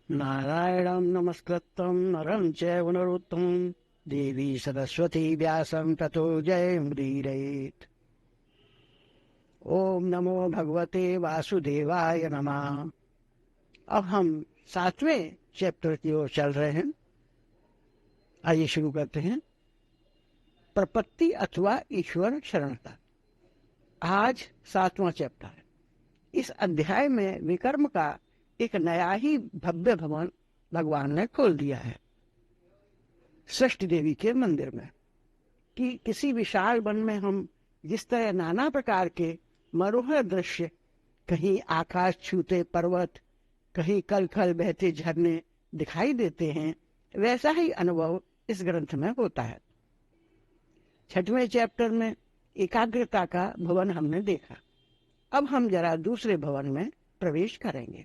नारायणं नमस्कृतं नरं चैव नरोत्तमं देवी सरस्वती व्यासं ततो जयमुदीरयेत्। ओम नमो भगवते वासुदेवाय नमः। अब हम 7वें चैप्टर की ओर चल रहे हैं। आइए शुरू करते हैं। प्रपत्ति अथवा ईश्वर शरणता। आज 7वां चैप्टर है। इस अध्याय में विकर्म का एक नया ही भव्य भवन भगवान ने खोल दिया है सृष्टि देवी के मंदिर में। कि किसी विशाल वन में हम जिस तरह नाना प्रकार के मनोहर दृश्य, कहीं आकाश छूते पर्वत, कहीं कल कल बहते झरने दिखाई देते हैं, वैसा ही अनुभव इस ग्रंथ में होता है। 6वें चैप्टर में एकाग्रता का भवन हमने देखा। अब हम जरा दूसरे भवन में प्रवेश करेंगे।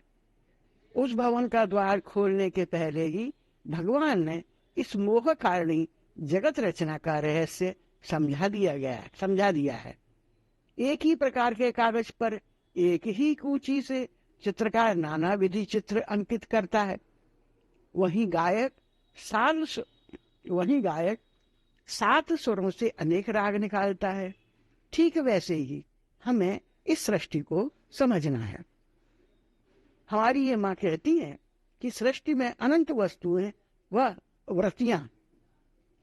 उस भवन का द्वार खोलने के पहले ही भगवान ने इस मोह कारिणी जगत रचना का रहस्य समझा दिया है। एक ही प्रकार के कागज पर एक ही कूची से चित्रकार नाना विधि चित्र अंकित करता है। वही गायक 7 स्वरों से अनेक राग निकालता है। ठीक वैसे ही हमें इस सृष्टि को समझना है। हमारी ये माँ कहती है कि सृष्टि में अनंत वस्तुएं व वृत्तियां,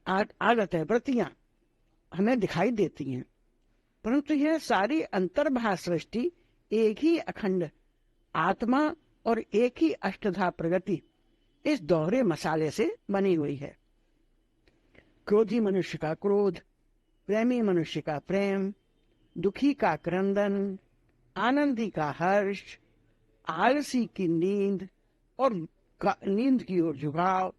आदत है वृत्तियां हमें दिखाई देती हैं, परंतु यह सारी अंतर्भाग सृष्टि एक ही अखंड आत्मा और एक ही अष्टधा प्रगति, इस दोहरे मसाले से बनी हुई है। क्रोधी मनुष्य का क्रोध, प्रेमी मनुष्य का प्रेम, दुखी का क्रंदन, आनंदी का हर्ष, आलसी की नींद और नींद की ओर झुकाव,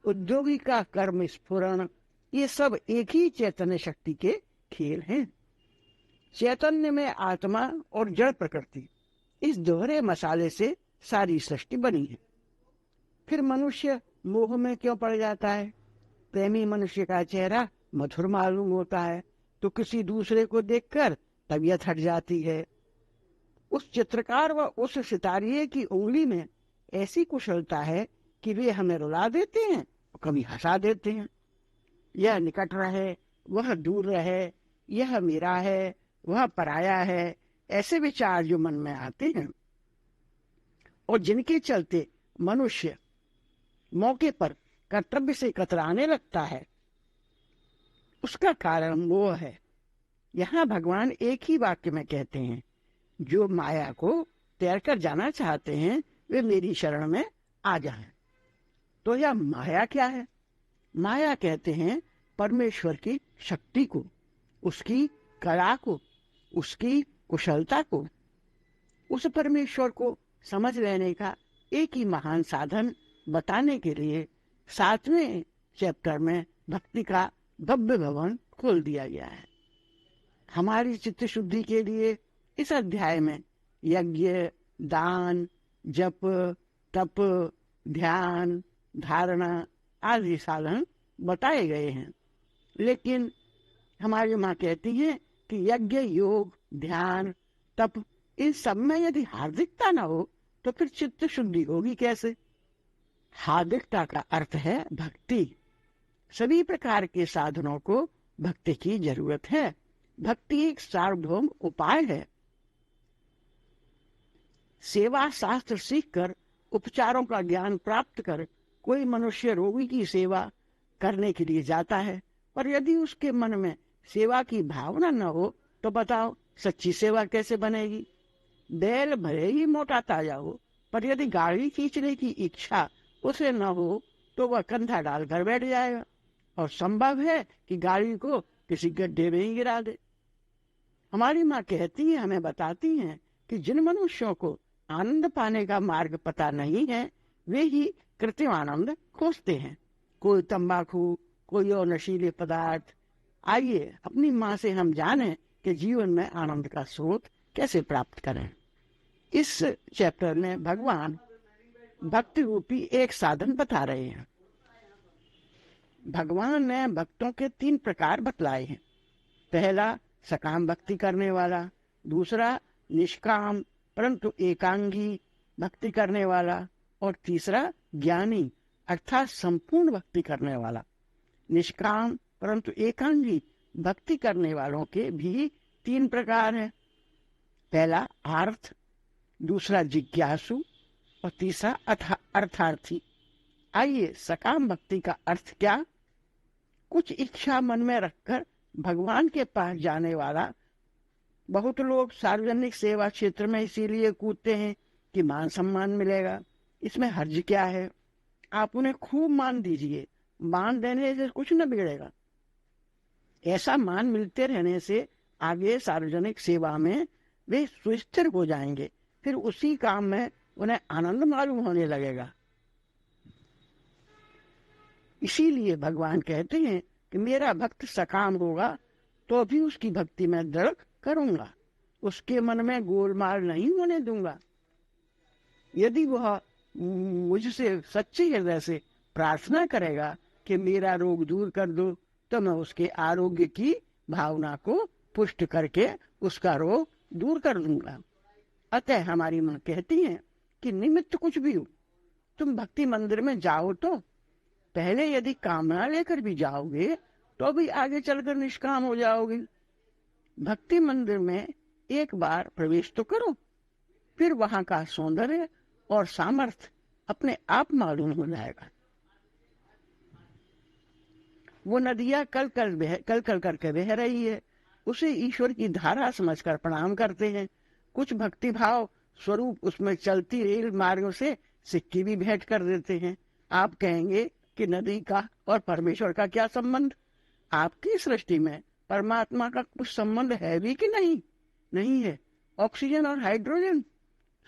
उद्योगी का कर्म स्फुरण, ये सब एक ही चैतन्य शक्ति के खेल हैं। चैतन्य में आत्मा और जड़ प्रकृति, इस दोहरे मसाले से सारी सृष्टि बनी है। फिर मनुष्य मोह में क्यों पड़ जाता है? प्रेमी मनुष्य का चेहरा मधुर मालूम होता है तो किसी दूसरे को देखकर तबीयत हट जाती है। उस चित्रकार व उस सितारिये की उंगली में ऐसी कुशलता है कि वे हमें रुला देते हैं और कभी हंसा देते हैं। यह निकट रहे, वह दूर रहे, यह मेरा है, वह पराया है, ऐसे विचार जो मन में आते हैं और जिनके चलते मनुष्य मौके पर कर्तव्य से कतराने लगता है, उसका कारण मोह है। यहाँ भगवान एक ही वाक्य में कहते हैं, जो माया को तैर कर जाना चाहते हैं वे मेरी शरण में आ जाएं। तो यह माया क्या है? माया कहते हैं परमेश्वर की शक्ति को, उसकी कला को, उसकी कुशलता को। उस परमेश्वर को समझ लेने का एक ही महान साधन बताने के लिए 7वें चैप्टर में भक्ति का भव्य भवन खोल दिया गया है। हमारी चित्त शुद्धि के लिए इस अध्याय में यज्ञ, दान, जप, तप, ध्यान, धारणा आदि साधन बताए गए हैं। लेकिन हमारी माँ कहती है कि यज्ञ, योग, ध्यान, तप, इन सब में यदि हार्दिकता न हो तो फिर चित्त शुद्धि होगी कैसे? हार्दिकता का अर्थ है भक्ति। सभी प्रकार के साधनों को भक्ति की जरूरत है। भक्ति एक सार्वभौम उपाय है। सेवा शास्त्र सीखकर, उपचारों का ज्ञान प्राप्त कर कोई मनुष्य रोगी की सेवा करने के लिए जाता है, पर यदि उसके मन में सेवा की भावना न हो तो बताओ सच्ची सेवा कैसे बनेगी? बैल भले ही मोटा ताजा हो, पर यदि गाड़ी खींचने की इच्छा उसे न हो तो वह कंधा डालकर बैठ जाएगा और संभव है कि गाड़ी को किसी गड्ढे में ही गिरा दे। हमारी माँ कहती है, हमें बताती हैं कि जिन मनुष्यों को आनंद पाने का मार्ग पता नहीं है वे ही कृत्रिम आनंद खोजते हैं। कोई तंबाकू, कोई और नशीले पदार्थ। आइए अपनी माँ से हम जानें कि जीवन में आनंद का स्रोत कैसे प्राप्त करें। इस चैप्टर में भगवान भक्ति रूपी एक साधन बता रहे हैं। भगवान ने भक्तों के 3 प्रकार बतलाए हैं। पहला सकाम भक्ति करने वाला, दूसरा निष्काम परंतु एकांगी भक्ति करने वाला, और तीसरा ज्ञानी अर्थात संपूर्ण भक्ति करने वाला। निष्काम परंतु एकांगी भक्ति करने वालों के भी 3 प्रकार हैं। पहला आर्थ, दूसरा जिज्ञासु और तीसरा अर्थार्थी। आइए, सकाम भक्ति का अर्थ क्या? कुछ इच्छा मन में रखकर भगवान के पास जाने वाला। बहुत लोग सार्वजनिक सेवा क्षेत्र में इसीलिए कूदते हैं कि मान सम्मान मिलेगा। इसमें हर्ज क्या है? आप उन्हें खूब मान दीजिए, मान देने से कुछ न बिगड़ेगा। ऐसा मान मिलते रहने से आगे सार्वजनिक सेवा में वे सुस्थिर हो जाएंगे, फिर उसी काम में उन्हें आनंद मालूम होने लगेगा। इसीलिए भगवान कहते हैं कि मेरा भक्त सकाम होगा तो भी उसकी भक्ति में दृढ़ करूंगा, उसके मन में गोलमाल नहीं होने दूंगा। यदि वह मुझसे सच्चे हृदय से प्रार्थना करेगा कि मेरा रोग दूर कर दो, तो मैं उसके आरोग्य की भावना को पुष्ट करके उसका रोग दूर कर दूंगा। अतः हमारी माँ कहती है कि निमित्त कुछ भी हो, तुम भक्ति मंदिर में जाओ तो पहले यदि कामना लेकर भी जाओगे तो भी आगे चलकर निष्काम हो जाओगे। भक्ति मंदिर में एक बार प्रवेश तो करो, फिर वहां का सौंदर्य और सामर्थ्य अपने आप मालूम हो जाएगा। वो नदियां कल कल करके बह रही है, उसे ईश्वर की धारा समझकर प्रणाम करते हैं। कुछ भक्ति भाव स्वरूप उसमें चलती रेल मार्गों से सिक्के भी भेंट कर देते हैं। आप कहेंगे कि नदी का और परमेश्वर का क्या संबंध? आपकी सृष्टि में परमात्मा का कुछ संबंध है भी कि नहीं? नहीं है। ऑक्सीजन और हाइड्रोजन,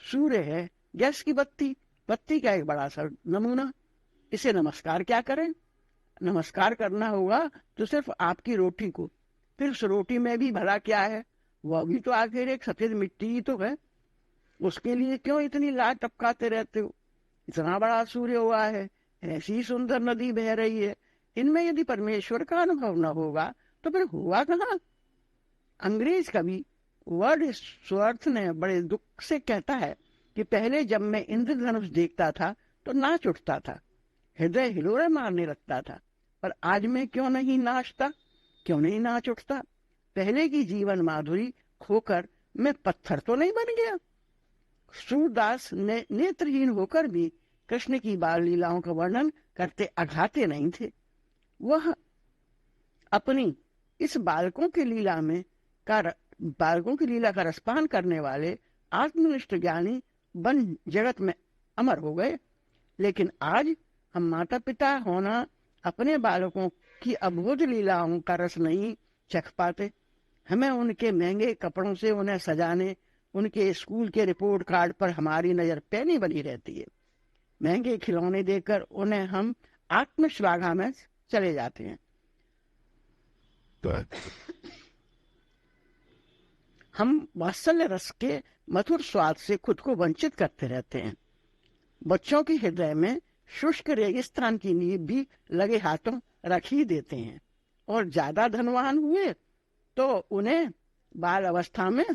सूर्य है गैस की बत्ती, बत्ती का एक बड़ा सा नमूना। इसे नमस्कार क्या करें? नमस्कार करना होगा तो सिर्फ आपकी रोटी को, फिर उस रोटी में भी भला क्या है? वह भी तो आखिर एक सफेद मिट्टी ही तो है। उसके लिए क्यों इतनी लाज टपकाते रहते हो? इतना बड़ा सूर्य हुआ है, ऐसी सुंदर नदी बह रही है, इनमें यदि परमेश्वर का अनुभव न होगा तो फिर हुआ कहाँ? अंग्रेज कवि वर्ड्सवर्थ ने बड़े दुख से कहता है कि पहले जब मैं इंद्रधनुष देखता था तो नाच उठता था, हृदय हिलोरे मारने लगता था, पर आज मैं क्यों नहीं नाचता, क्यों नहीं नाच उठता? पहले की जीवन माधुरी खोकर मैं पत्थर तो नहीं बन गया। सूरदास ने नेत्रहीन होकर भी कृष्ण की बाल लीलाओं का वर्णन करते अघाते नहीं थे। वह अपनी इस बालकों की लीला का रसपान करने वाले आत्मनिष्ठ ज्ञानी बन जगत में अमर हो गए। लेकिन आज हम माता पिता होना अपने बालकों की अबोध लीलाओं का रस नहीं चख पाते। हमें उनके महंगे कपड़ों से उन्हें सजाने, उनके स्कूल के रिपोर्ट कार्ड पर हमारी नजर पैनी बनी रहती है। महंगे खिलौने देकर उन्हें हम आत्मश्लाघा में चले जाते हैं। हम वात्सल्य रस के मधुर स्वाद से खुद को वंचित करते रहते हैं। बच्चों के हृदय में शुष्क रेगिस्तान की नींव भी लगे हाथों रख ही देते हैं, और ज्यादा धनवान हुए तो उन्हें बाल अवस्था में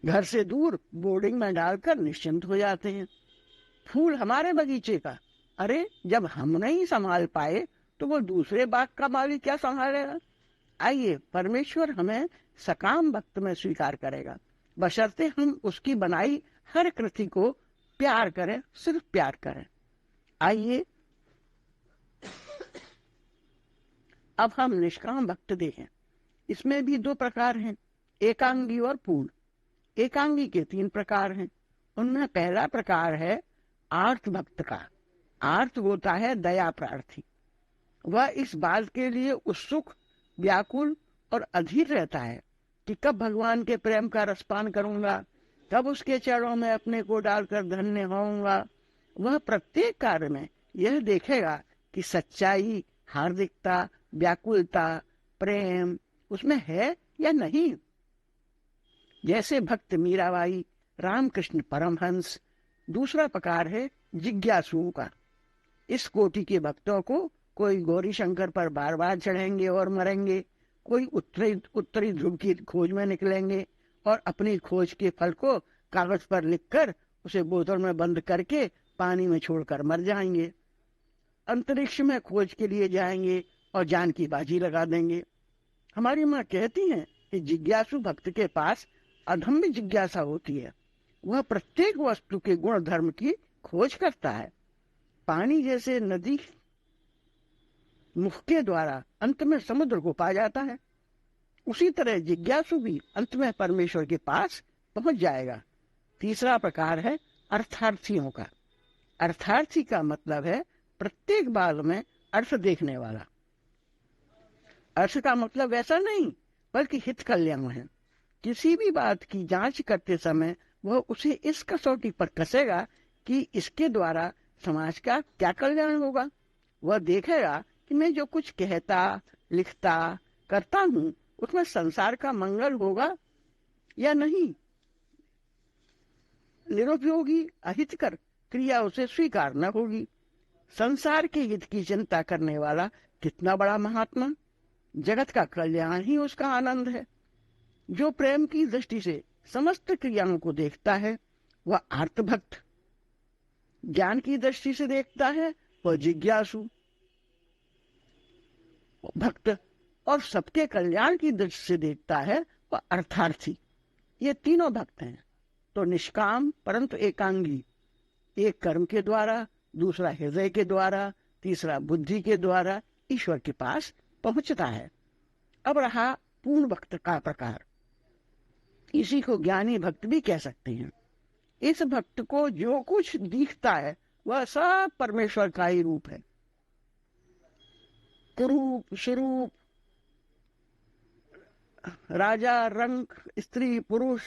घर से दूर बोर्डिंग में डालकर निश्चिंत हो जाते हैं। फूल हमारे बगीचे का, अरे जब हम नहीं संभाल पाए तो वो दूसरे बाग का माली क्या संभालेगा? आइए, परमेश्वर हमें सकाम भक्त में स्वीकार करेगा, बशर्ते हम उसकी बनाई हर कृति को प्यार करें, सिर्फ प्यार करें। आइए अब हम निष्काम भक्त देखें। इसमें भी 2 प्रकार हैं, एकांगी और पूर्ण। एकांगी के 3 प्रकार हैं। उनमें पहला प्रकार है आर्त भक्त का। आर्त होता है दया प्रार्थी। वह इस बात के लिए उत्सुक, व्याकुल और अधीर रहता है कि कब भगवान के प्रेम का रसपान करूंगा, कब उसके चरणों में अपने को डालकर धन्य होऊंगा। वह प्रत्येक कार्य में यह देखेगा कि सच्चाई, हार्दिकता, व्याकुलता, प्रेम उसमें है या नहीं। जैसे भक्त मीराबाई, रामकृष्ण परमहंस। दूसरा प्रकार है जिज्ञासुओं का। इस कोटि के भक्तों को कोई गौरी शंकर पर बार बार चढ़ेंगे और मरेंगे, कोई उत्तरी ध्रुव की खोज में निकलेंगे और अपनी खोज के फल को कागज पर लिखकर उसे बोतल में बंद करके पानी में छोड़कर मर जाएंगे। अंतरिक्ष में खोज के लिए जाएंगे और जान की बाजी लगा देंगे। हमारी माँ कहती हैं कि जिज्ञासु भक्त के पास अधम्य जिज्ञासा होती है। वह प्रत्येक वस्तु के गुण धर्म की खोज करता है। पानी जैसे नदी मुख के द्वारा अंत में समुद्र को पा जाता है, उसी तरह जिज्ञासु भी अंत में परमेश्वर के पास पहुंच जाएगा। तीसरा प्रकार है अर्थार्थियों का। अर्थार्थी का मतलब है प्रत्येक बात में अर्थ देखने वाला। अर्थ का मतलब वैसा नहीं बल्कि हित कल्याण है। किसी भी बात की जांच करते समय वह उसे इस कसौटी पर कसेगा कि इसके द्वारा समाज का क्या कल्याण होगा। वह देखेगा कि मैं जो कुछ कहता, लिखता, करता हूं उसमें संसार का मंगल होगा या नहीं। निरुपयोगी अहितकर क्रिया उसे स्वीकार न होगी। संसार के हित की चिंता करने वाला कितना बड़ा महात्मा। जगत का कल्याण ही उसका आनंद है। जो प्रेम की दृष्टि से समस्त क्रियाओं को देखता है वह आर्तभक्त। ज्ञान की दृष्टि से देखता है वह जिज्ञासु भक्त। और सबके कल्याण की दृष्टि से देखता है वह अर्थार्थी। ये तीनों भक्त हैं तो निष्काम परंतु एकांगी, एक कर्म के द्वारा, दूसरा हृदय के द्वारा, तीसरा बुद्धि के द्वारा ईश्वर के पास पहुंचता है। अब रहा पूर्ण भक्त का प्रकार। इसी को ज्ञानी भक्त भी कह सकते हैं। इस भक्त को जो कुछ दिखता है वह सब परमेश्वर का ही रूप है। कुरूप, स्वरूप, राजा, रंग, स्त्री, पुरुष,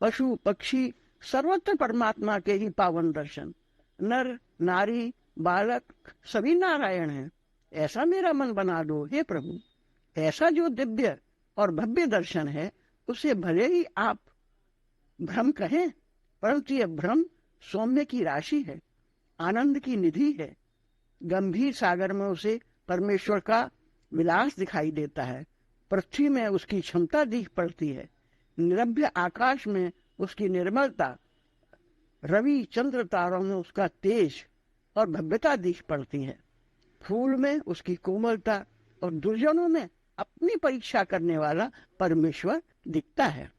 पशु, पक्षी, सर्वत्र परमात्मा के ही पावन दर्शन। नर, नारी, बालक सभी नारायण हैं। ऐसा मेरा मन बना दो हे प्रभु। ऐसा जो दिव्य और भव्य दर्शन है उसे भले ही आप भ्रम कहें, परंतु यह भ्रम सौम्य की राशि है, आनंद की निधि है। गंभीर सागर में उसे परमेश्वर का विलास दिखाई देता है। पृथ्वी में उसकी क्षमता दिख पड़ती है। निरभ्य आकाश में उसकी निर्मलता, रवि चंद्र तारों में उसका तेज और भव्यता दिख पड़ती है। फूल में उसकी कोमलता और दुर्जनों में अपनी परीक्षा करने वाला परमेश्वर दिखता है।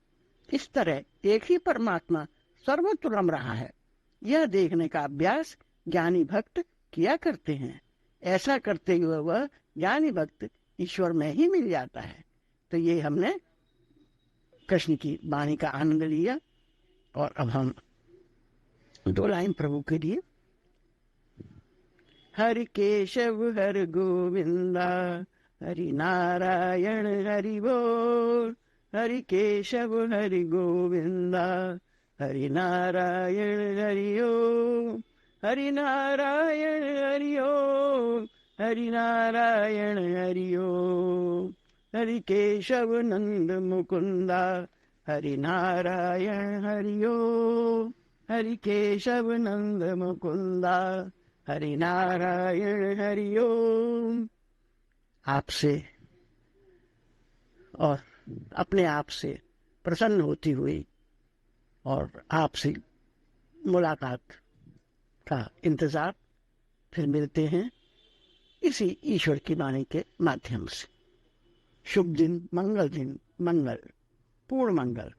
इस तरह एक ही परमात्मा सर्वत्र रम रहा है। यह देखने का अभ्यास ज्ञानी भक्त किया करते हैं। ऐसा करते हुए वह ज्ञानी भक्त ईश्वर में ही मिल जाता है। तो ये हमने कृष्ण की वाणी का आनंद लिया। और अब हम 2 लाइन प्रभु के लिए। हरि केशव हरि गोविंदा, हरि नारायण हरि बोल। हरि केशव हरि गोविंदा, हरि नारायण हरि ओम। हरि नारायण हरि ओम, हरि नारायण हरि ओम। हरि केशव नंद मुकुंदा, हरि नारायण हरि ओम। हरि केशव नंद मुकुंदा, हरि नारायण हरि ओम। आपसे और अपने आप से प्रसन्न होती हुई और आपसे मुलाकात का इंतजार। फिर मिलते हैं इसी ईश्वर की वाणी के माध्यम से। शुभ दिन, मंगल दिन, मंगल, पूर्ण मंगल।